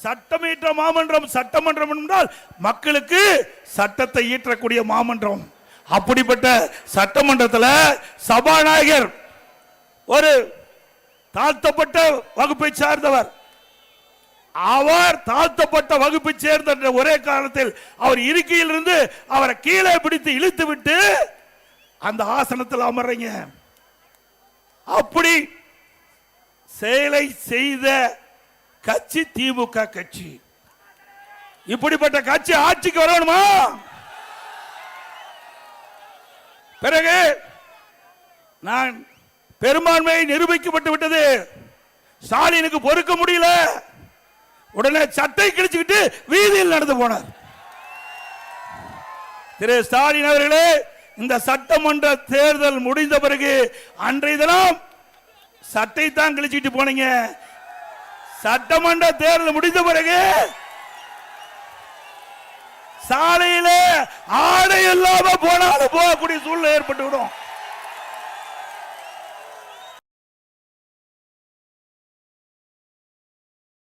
சட்டமீற்ற மாமன்றம். சட்டமன்றம் என்றால் மக்களுக்கு சட்டத்தை ஈற்றக்கூடிய மாமன்றம். அப்படிப்பட்ட சட்டமன்றத்தில் சபாநாயகர் ஒரு தாழ்த்தப்பட்ட வகுப்பை சார்ந்தவர். அவர் தாழ்த்தப்பட்ட வகுப்பை சேர்ந்த ஒரே காரணத்தில் அவர் இருக்கையில் இருந்து அவரை கீழே பிடித்து இழுத்து விட்டு அந்த ஆசனத்தில் அமர்றீங்க. அப்படி செயலை செய்த கட்சி திமுக கட்சி. இப்படிப்பட்ட கட்சி ஆட்சிக்கு வரணுமா? பிறகு நான் பெரும்பான்மை நிரூபிக்கப்பட்டு விட்டது. ஸ்டாலினுக்கு பொறுக்க முடியல. உடனே சட்டை கிழிச்சுக்கிட்டு வீதியில் நடந்து போனார். திரு ஸ்டாலின் அவர்களே, இந்த சட்டமன்ற தேர்தல் முடிந்த பிறகு அன்றைய தினம் சட்டை தான் கிழிச்சுட்டு போனீங்க. சட்டமன்ற தேர்தல் முடிந்த பிறகு சாலையில ஆடை இல்லாம போனாலும் போகக்கூடிய சூழ்நிலை ஏற்பட்டு விடும்.